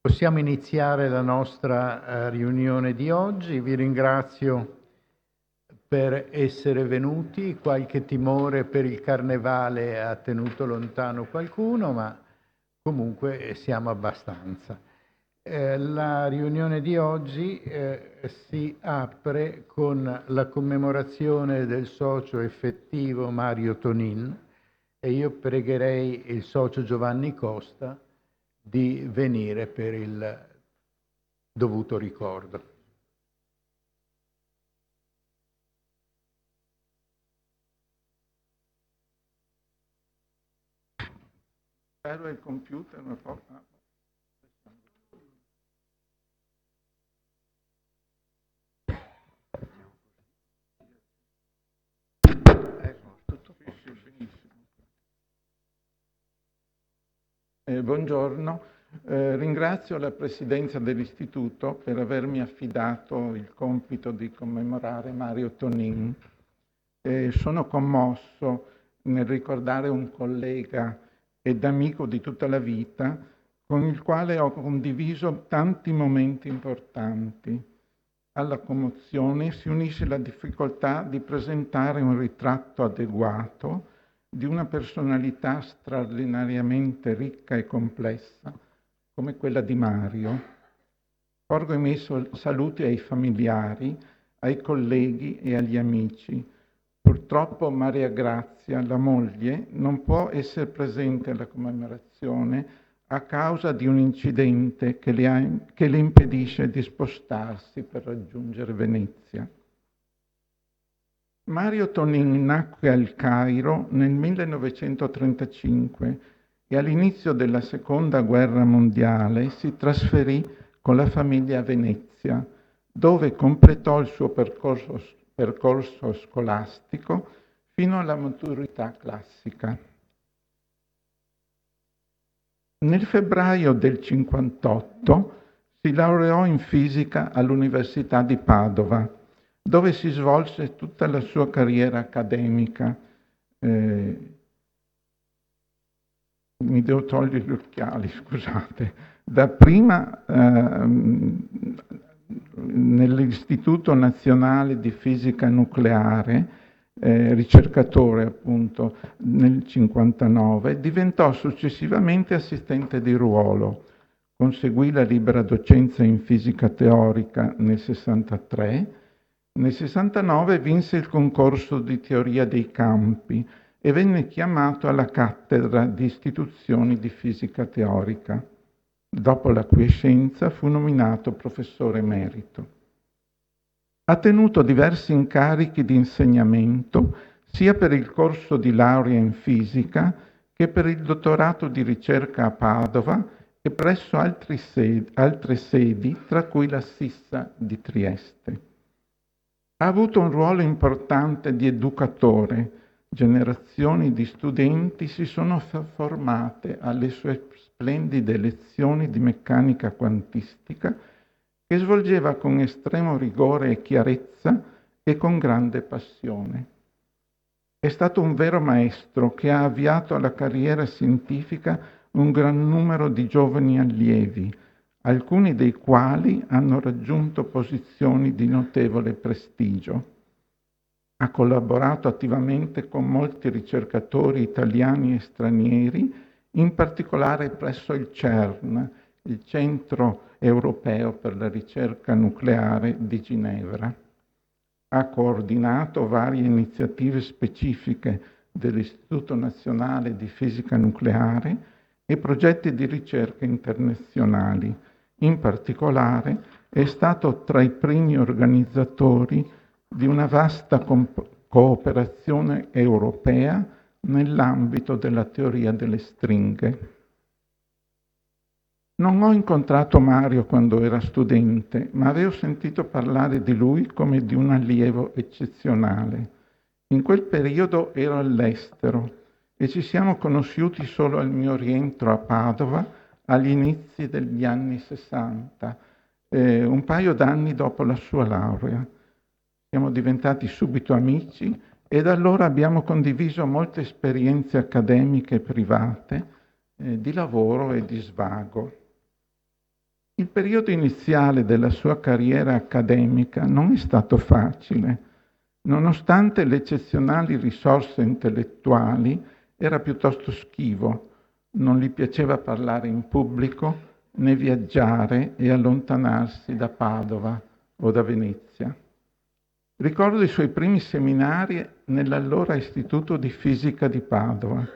Possiamo iniziare la nostra riunione di oggi. Vi ringrazio per essere venuti. Qualche timore per il carnevale ha tenuto lontano qualcuno, ma comunque siamo abbastanza. La riunione di oggi si apre con la commemorazione del socio effettivo Mario Tonin e io pregherei il socio Giovanni Costa di venire per il dovuto ricordo. Spero il computer un po'. Tutto benissimo. Buongiorno, ringrazio la Presidenza dell'Istituto per avermi affidato il compito di commemorare Mario Tonin. Sono commosso nel ricordare un collega ed amico di tutta la vita con il quale ho condiviso tanti momenti importanti. Alla commozione si unisce la difficoltà di presentare un ritratto adeguato di una personalità straordinariamente ricca e complessa come quella di Mario. Porgo i miei saluti ai familiari, ai colleghi e agli amici. Purtroppo Maria Grazia, la moglie, non può essere presente alla commemorazione a causa di un incidente che le impedisce di spostarsi per raggiungere Venezia. Mario Tonin nacque al Cairo nel 1935 e all'inizio della Seconda Guerra Mondiale si trasferì con la famiglia a Venezia, dove completò il suo percorso scolastico fino alla maturità classica. Nel febbraio del 1958 si laureò in fisica all'Università di Padova, dove si svolse tutta la sua carriera accademica. Mi devo togliere gli occhiali, scusate. Dapprima nell'Istituto Nazionale di Fisica Nucleare, ricercatore appunto nel 1959, diventò successivamente assistente di ruolo. Conseguì la libera docenza in fisica teorica nel 1963. Nel 1969 vinse il concorso di teoria dei campi e venne chiamato alla cattedra di istituzioni di fisica teorica. Dopo la quiescenza fu nominato professore emerito. Ha tenuto diversi incarichi di insegnamento sia per il corso di laurea in fisica che per il dottorato di ricerca a Padova e presso altre sedi, tra cui la Sissa di Trieste. Ha avuto un ruolo importante di educatore. Generazioni di studenti si sono formate alle sue splendide lezioni di meccanica quantistica che svolgeva con estremo rigore e chiarezza e con grande passione. È stato un vero maestro che ha avviato alla carriera scientifica un gran numero di giovani allievi, alcuni dei quali hanno raggiunto posizioni di notevole prestigio. Ha collaborato attivamente con molti ricercatori italiani e stranieri, in particolare presso il CERN, il Centro Europeo per la Ricerca Nucleare di Ginevra. Ha coordinato varie iniziative specifiche dell'Istituto Nazionale di Fisica Nucleare e progetti di ricerca internazionali. In particolare è stato tra i primi organizzatori di una vasta cooperazione europea nell'ambito della teoria delle stringhe. Non ho incontrato Mario quando era studente, ma avevo sentito parlare di lui come di un allievo eccezionale. In quel periodo ero all'estero e ci siamo conosciuti solo al mio rientro a Padova agli inizi degli anni 60, un paio d'anni dopo la sua laurea. Siamo diventati subito amici e da allora abbiamo condiviso molte esperienze accademiche e private, di lavoro e di svago. Il periodo iniziale della sua carriera accademica non è stato facile. Nonostante le eccezionali risorse intellettuali, era piuttosto schivo, non gli piaceva parlare in pubblico né viaggiare e allontanarsi da Padova o da Venezia. Ricordo i suoi primi seminari nell'allora Istituto di Fisica di Padova.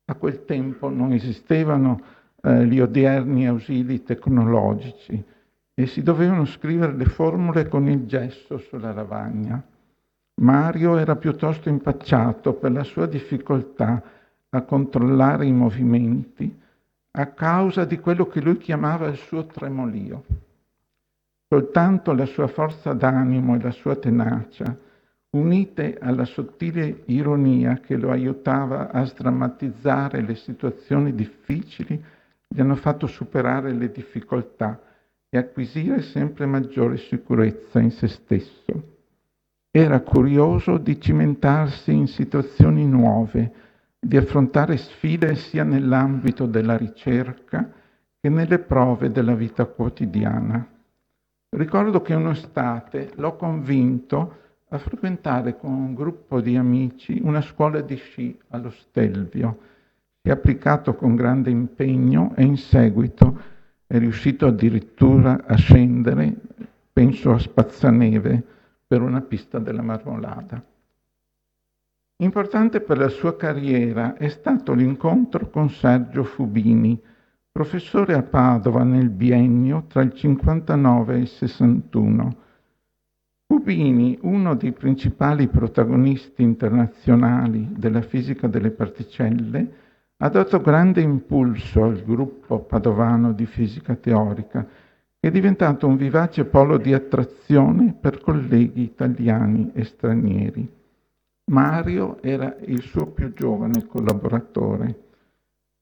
A quel tempo non esistevano gli odierni ausili tecnologici e si dovevano scrivere le formule con il gesso sulla lavagna. Mario era piuttosto impacciato per la sua difficoltà a controllare i movimenti a causa di quello che lui chiamava il suo tremolio. Soltanto la sua forza d'animo e la sua tenacia, unite alla sottile ironia che lo aiutava a sdrammatizzare le situazioni difficili, gli hanno fatto superare le difficoltà e acquisire sempre maggiore sicurezza in se stesso. Era curioso di cimentarsi in situazioni nuove, di affrontare sfide sia nell'ambito della ricerca che nelle prove della vita quotidiana. Ricordo che un'estate l'ho convinto a frequentare con un gruppo di amici una scuola di sci allo Stelvio. Si è applicato con grande impegno e in seguito è riuscito addirittura a scendere, penso a Spazzaneve, per una pista della Marmolada. Importante per la sua carriera è stato l'incontro con Sergio Fubini, professore a Padova nel biennio tra il 59 e il 61. Fubini, uno dei principali protagonisti internazionali della fisica delle particelle, ha dato grande impulso al gruppo padovano di fisica teorica, che è diventato un vivace polo di attrazione per colleghi italiani e stranieri. Mario era il suo più giovane collaboratore.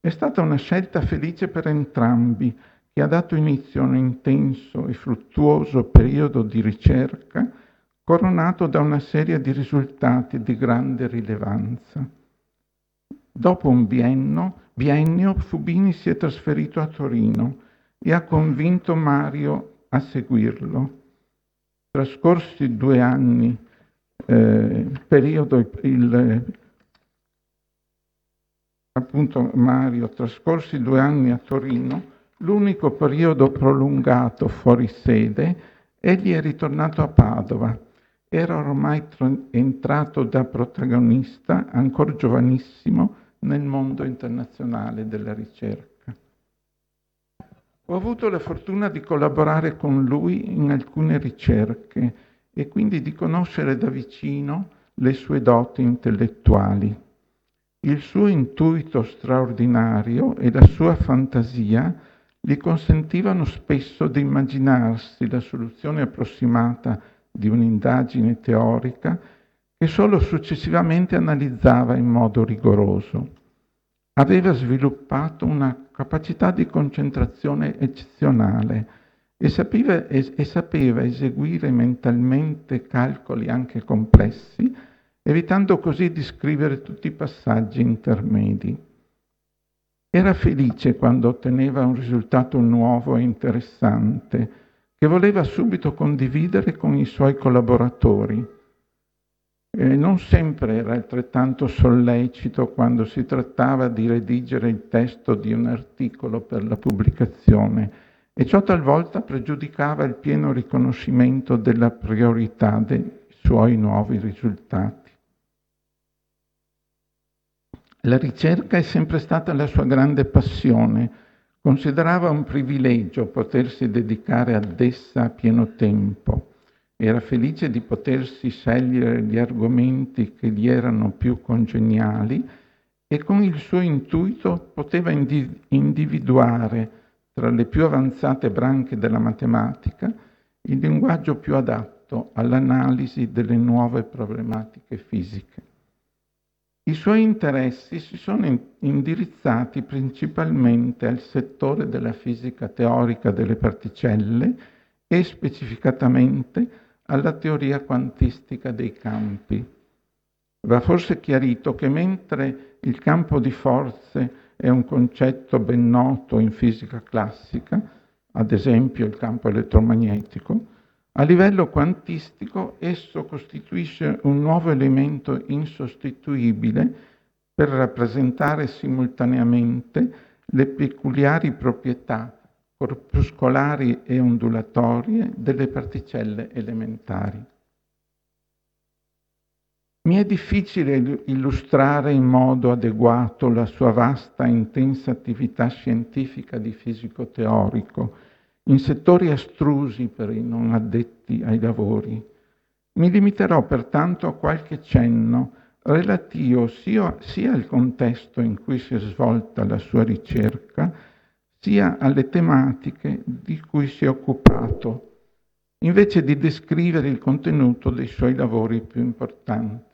È stata una scelta felice per entrambi, che ha dato inizio a un intenso e fruttuoso periodo di ricerca, coronato da una serie di risultati di grande rilevanza. Dopo un biennio, Fubini si è trasferito a Torino e ha convinto Mario a seguirlo. Trascorsi 2 anni, appunto Mario, trascorsi 2 anni a Torino, l'unico periodo prolungato fuori sede, egli è ritornato a Padova. Era ormai entrato da protagonista, ancora giovanissimo, nel mondo internazionale della ricerca. Ho avuto la fortuna di collaborare con lui in alcune ricerche e quindi di conoscere da vicino le sue doti intellettuali. Il suo intuito straordinario e la sua fantasia gli consentivano spesso di immaginarsi la soluzione approssimata di un'indagine teorica che solo successivamente analizzava in modo rigoroso. Aveva sviluppato una capacità di concentrazione eccezionale e sapeva eseguire mentalmente calcoli anche complessi, evitando così di scrivere tutti i passaggi intermedi. Era felice quando otteneva un risultato nuovo e interessante, che voleva subito condividere con i suoi collaboratori. Non sempre era altrettanto sollecito quando si trattava di redigere il testo di un articolo per la pubblicazione, e ciò talvolta pregiudicava il pieno riconoscimento della priorità dei suoi nuovi risultati. La ricerca è sempre stata la sua grande passione. Considerava un privilegio potersi dedicare ad essa a pieno tempo. Era felice di potersi scegliere gli argomenti che gli erano più congeniali e con il suo intuito poteva individuare tra le più avanzate branche della matematica il linguaggio più adatto all'analisi delle nuove problematiche fisiche. I suoi interessi si sono indirizzati principalmente al settore della fisica teorica delle particelle e specificatamente alla teoria quantistica dei campi. Va forse chiarito che mentre il campo di forze è un concetto ben noto in fisica classica, ad esempio il campo elettromagnetico, a livello quantistico esso costituisce un nuovo elemento insostituibile per rappresentare simultaneamente le peculiari proprietà corpuscolari e ondulatorie delle particelle elementari. Mi è difficile illustrare in modo adeguato la sua vasta e intensa attività scientifica di fisico teorico, in settori astrusi per i non addetti ai lavori. Mi limiterò pertanto a qualche cenno relativo sia al contesto in cui si è svolta la sua ricerca, sia alle tematiche di cui si è occupato, invece di descrivere il contenuto dei suoi lavori più importanti.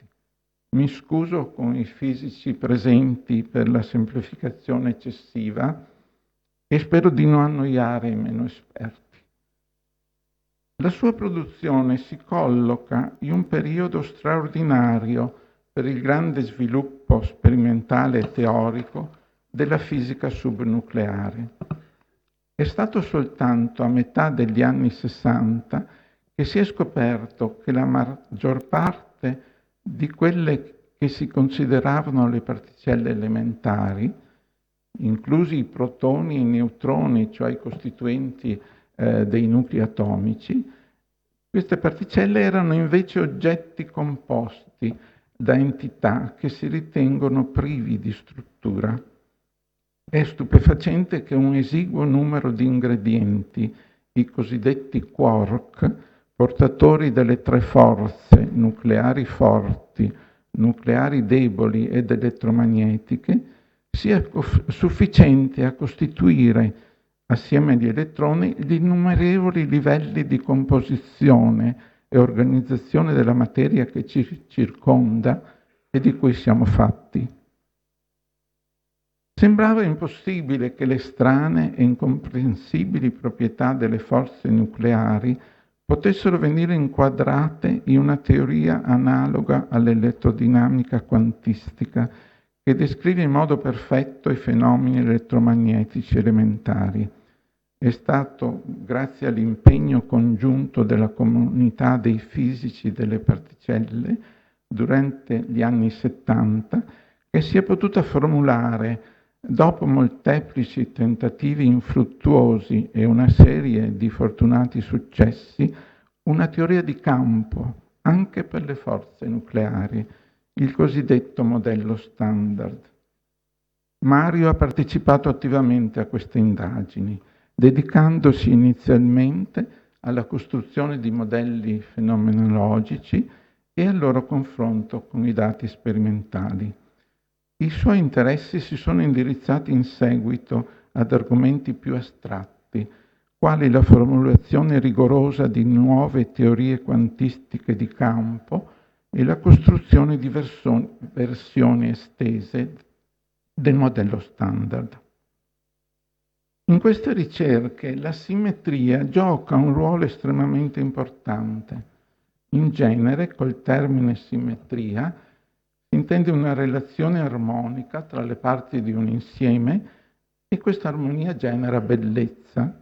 Mi scuso con i fisici presenti per la semplificazione eccessiva e spero di non annoiare i meno esperti. La sua produzione si colloca in un periodo straordinario per il grande sviluppo sperimentale e teorico della fisica subnucleare. È stato soltanto a metà degli anni 60 che si è scoperto che la maggior parte di quelle che si consideravano le particelle elementari, inclusi i protoni e i neutroni, cioè i costituenti dei nuclei atomici, queste particelle erano invece oggetti composti da entità che si ritengono privi di struttura. È stupefacente che un esiguo numero di ingredienti, i cosiddetti quark, portatori delle tre forze nucleari forti, nucleari deboli ed elettromagnetiche, sia sufficiente a costituire, assieme agli elettroni, gli innumerevoli livelli di composizione e organizzazione della materia che ci circonda e di cui siamo fatti. Sembrava impossibile che le strane e incomprensibili proprietà delle forze nucleari potessero venire inquadrate in una teoria analoga all'elettrodinamica quantistica che descrive in modo perfetto i fenomeni elettromagnetici elementari. È stato grazie all'impegno congiunto della comunità dei fisici delle particelle durante gli anni 70 che si è potuta formulare, dopo molteplici tentativi infruttuosi e una serie di fortunati successi, una teoria di campo anche per le forze nucleari, il cosiddetto modello standard. Mario ha partecipato attivamente a queste indagini, dedicandosi inizialmente alla costruzione di modelli fenomenologici e al loro confronto con i dati sperimentali. I suoi interessi si sono indirizzati in seguito ad argomenti più astratti, quali la formulazione rigorosa di nuove teorie quantistiche di campo e la costruzione di versioni estese del modello standard. In queste ricerche la simmetria gioca un ruolo estremamente importante. In genere, col termine simmetria, si intende una relazione armonica tra le parti di un insieme e questa armonia genera bellezza.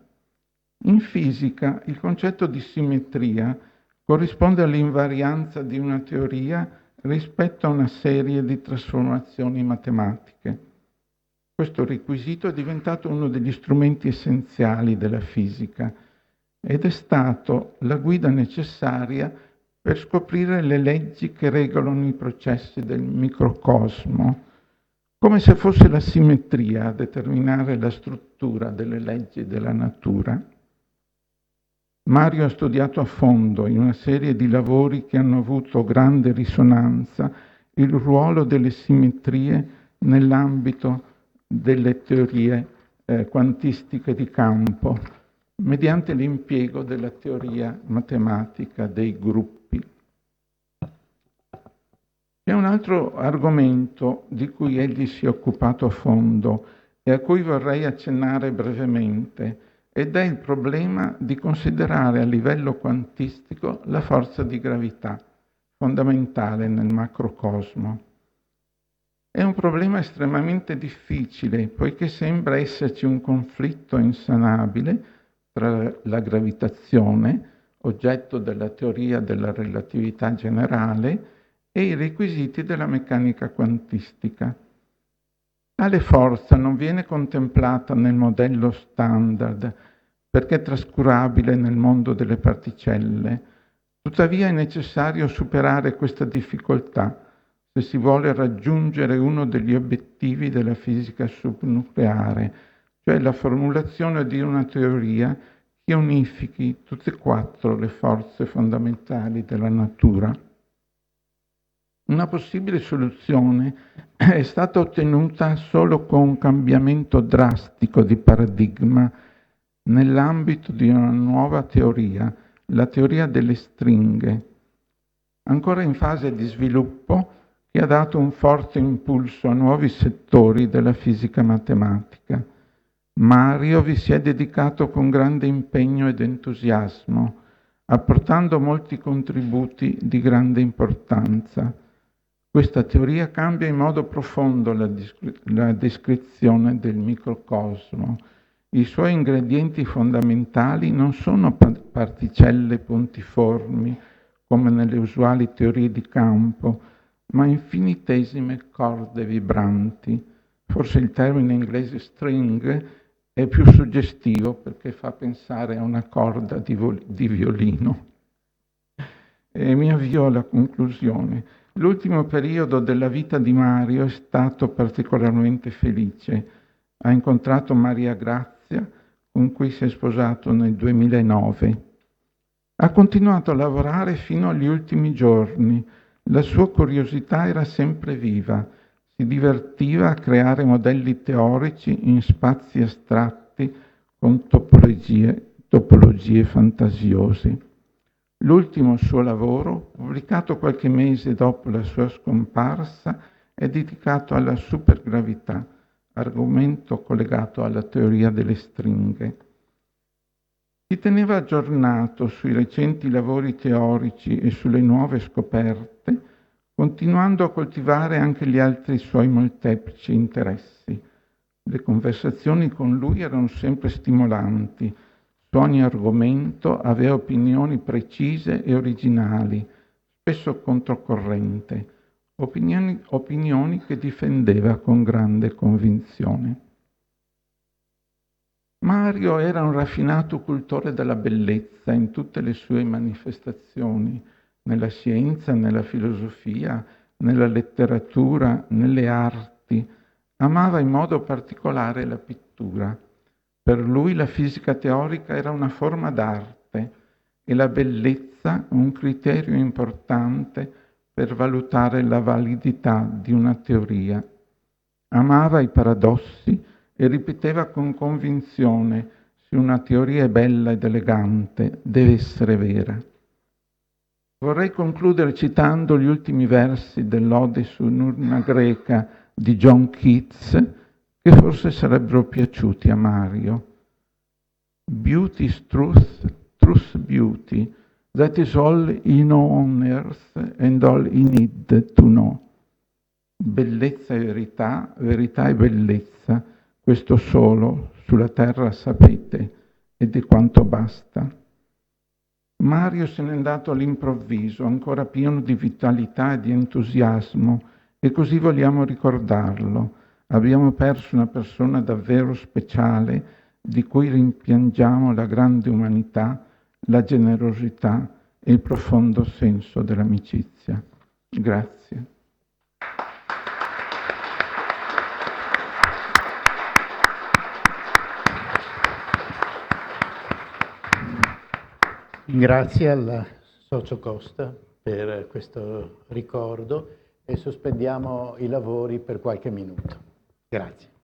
In fisica, il concetto di simmetria corrisponde all'invarianza di una teoria rispetto a una serie di trasformazioni matematiche. Questo requisito è diventato uno degli strumenti essenziali della fisica ed è stato la guida necessaria per scoprire le leggi che regolano i processi del microcosmo, come se fosse la simmetria a determinare la struttura delle leggi della natura. Mario ha studiato a fondo, in una serie di lavori che hanno avuto grande risonanza, il ruolo delle simmetrie nell'ambito delle teorie quantistiche di campo, mediante l'impiego della teoria matematica dei gruppi. C'è un altro argomento di cui egli si è occupato a fondo e a cui vorrei accennare brevemente, ed è il problema di considerare a livello quantistico la forza di gravità, fondamentale nel macrocosmo. È un problema estremamente difficile, poiché sembra esserci un conflitto insanabile tra la gravitazione, oggetto della teoria della relatività generale, e i requisiti della meccanica quantistica. Tale forza non viene contemplata nel modello standard perché è trascurabile nel mondo delle particelle. Tuttavia è necessario superare questa difficoltà se si vuole raggiungere uno degli obiettivi della fisica subnucleare, cioè la formulazione di una teoria che unifichi tutte e quattro le forze fondamentali della natura. Una possibile soluzione è stata ottenuta solo con un cambiamento drastico di paradigma nell'ambito di una nuova teoria, la teoria delle stringhe, ancora in fase di sviluppo, che ha dato un forte impulso a nuovi settori della fisica matematica. Mario vi si è dedicato con grande impegno ed entusiasmo, apportando molti contributi di grande importanza. Questa teoria cambia in modo profondo la descrizione del microcosmo. I suoi ingredienti fondamentali non sono particelle puntiformi, come nelle usuali teorie di campo, ma infinitesime corde vibranti. Forse il termine inglese string è più suggestivo perché fa pensare a una corda di violino. E mi avvio alla conclusione. L'ultimo periodo della vita di Mario è stato particolarmente felice. Ha incontrato Maria Grazia, con cui si è sposato nel 2009. Ha continuato a lavorare fino agli ultimi giorni. La sua curiosità era sempre viva. Si divertiva a creare modelli teorici in spazi astratti con topologie fantasiose. L'ultimo suo lavoro, pubblicato qualche mese dopo la sua scomparsa, è dedicato alla supergravità, argomento collegato alla teoria delle stringhe. Si teneva aggiornato sui recenti lavori teorici e sulle nuove scoperte, continuando a coltivare anche gli altri suoi molteplici interessi. Le conversazioni con lui erano sempre stimolanti. Su ogni argomento aveva opinioni precise e originali, spesso controcorrente, opinioni che difendeva con grande convinzione. Mario era un raffinato cultore della bellezza in tutte le sue manifestazioni, nella scienza, nella filosofia, nella letteratura, nelle arti. Amava in modo particolare la pittura. Per lui la fisica teorica era una forma d'arte e la bellezza un criterio importante per valutare la validità di una teoria. Amava i paradossi e ripeteva con convinzione: se una teoria è bella ed elegante, deve essere vera. Vorrei concludere citando gli ultimi versi dell'Ode su un'urna greca di John Keats, che forse sarebbero piaciuti a Mario. Beauty is truth, truth beauty, that is all he know on earth and all he need to know. Bellezza e verità, verità e bellezza, questo solo sulla terra sapete, ed è quanto basta. Mario se n'è andato all'improvviso, ancora pieno di vitalità e di entusiasmo, e così vogliamo ricordarlo. Abbiamo perso una persona davvero speciale, di cui rimpiangiamo la grande umanità, la generosità e il profondo senso dell'amicizia. Grazie. Grazie al socio Costa per questo ricordo e sospendiamo i lavori per qualche minuto. Grazie.